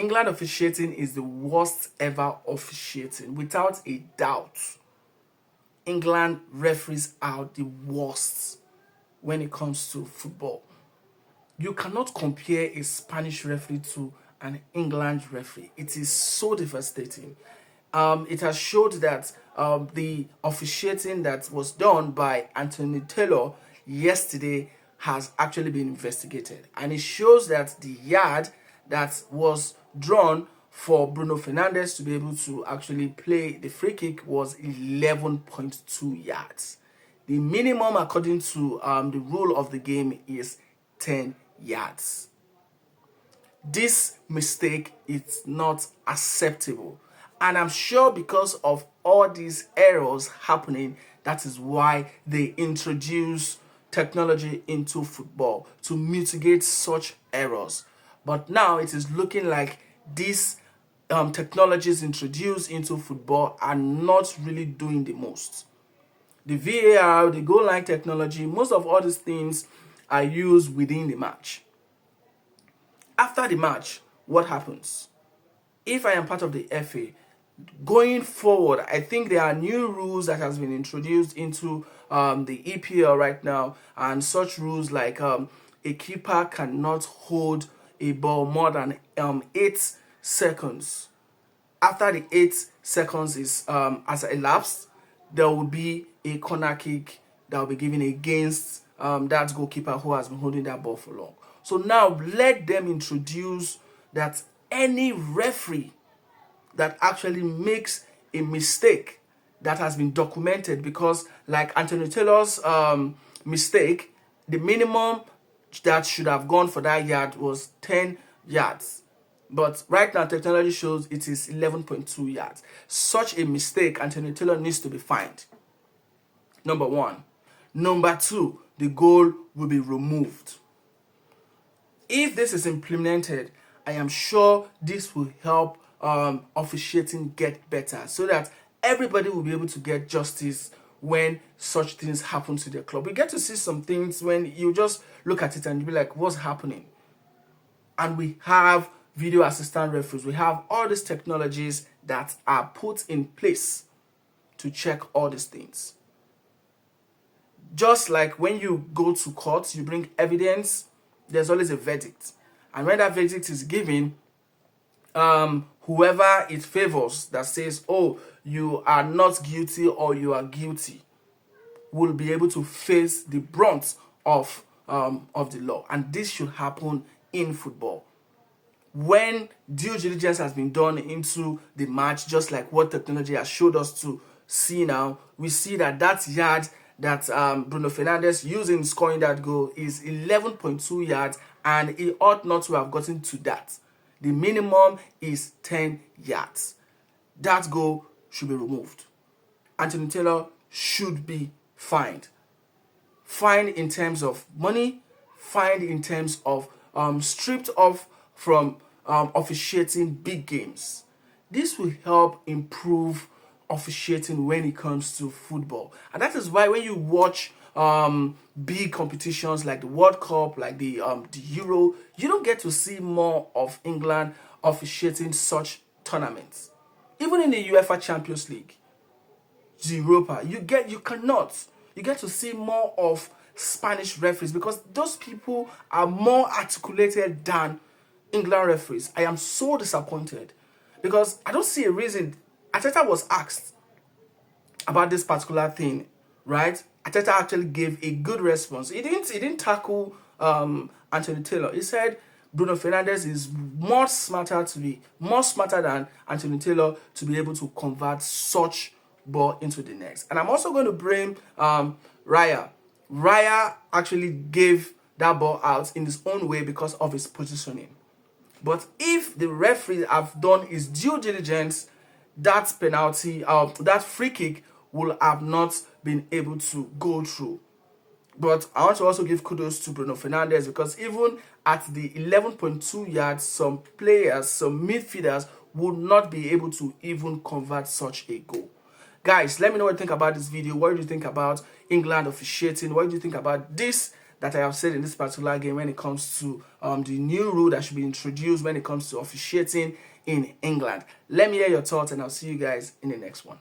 England officiating is the worst ever officiating, without a doubt. England referees are the worst when it comes to football. You cannot compare a Spanish referee to an England referee. It is so devastating. It has showed that the officiating that was done by Anthony Taylor yesterday has actually been investigated, and it shows that the yard that was drawn for Burno Fernandes to be able to actually play the free kick was 11.2 yards. The minimum, according to the rule of the game, is 10 yards. This mistake is not acceptable, and I'm sure because of all these errors happening, that is why they introduce technology into football to mitigate such errors. But now it is looking like these technologies introduced into football are not really doing the most. The VAR, the goal line technology, most of all these things are used within the match. After the match, what happens? If I am part of the FA, going forward, I think there are new rules that has been introduced into the EPL right now, and such rules like a keeper cannot hold a ball more than 8 seconds. After the 8 seconds is as elapsed, there will be a corner kick that will be given against that goalkeeper who has been holding that ball for long. So now let them introduce that any referee that actually makes a mistake that has been documented, because like Anthony Taylor's mistake, the minimum that should have gone for that yard was 10 yards. But right now, technology shows it is 11.2 yards. Such a mistake, Anthony Taylor needs to be fined. Number one. Number two, the goal will be removed. If this is implemented, I am sure this will help officiating get better, so that everybody will be able to get justice when such things happen to their club. We get to see some things when you just look at it and you be like, what's happening? And we have video assistant referees. We have all these technologies that are put in place to check all these things. Just like when you go to court, you bring evidence, there's always a verdict. And when that verdict is given, whoever it favors that says, oh, you are not guilty or you are guilty, will be able to face the brunt of the law. And this should happen in football. When due diligence has been done into the match, just like what technology has showed us to see now, we see that that yard that Burno Fernandes used in scoring that goal is 11.2 yards, and he ought not to have gotten to that. The minimum is 10 yards. That goal should be removed. Anthony Taylor should be fined. Fined in terms of money, fined in terms of stripped off from officiating big games. This will help improve officiating when it comes to football. And that is why when you watch big competitions like the World Cup, like the Euro, you don't get to see more of England officiating such tournaments. Even in the UEFA Champions League, the Europa, you get to see more of Spanish referees, because those people are more articulated than England referees. I am so disappointed, because I don't see a reason. Arteta was asked about this particular thing, right? Arteta actually gave a good response. He didn't tackle Anthony Taylor. He said Burno Fernandes is more smarter than Anthony Taylor to be able to convert such ball into the net. And I'm also going to bring Raya. Raya actually gave that ball out in his own way because of his positioning. But if the referee have done his due diligence, that penalty, that free kick will have not been able to go through. But I want to also give kudos to Burno Fernandes, because even at the 11.2 yards, some players, some midfielders would not be able to even convert such a goal. Guys, let me know what you think about this video. What do you think about England officiating? What do you think about this that I have said in this particular game when it comes to the new rule that should be introduced when it comes to officiating in England. Let me hear your thoughts, and I'll see you guys in the next one.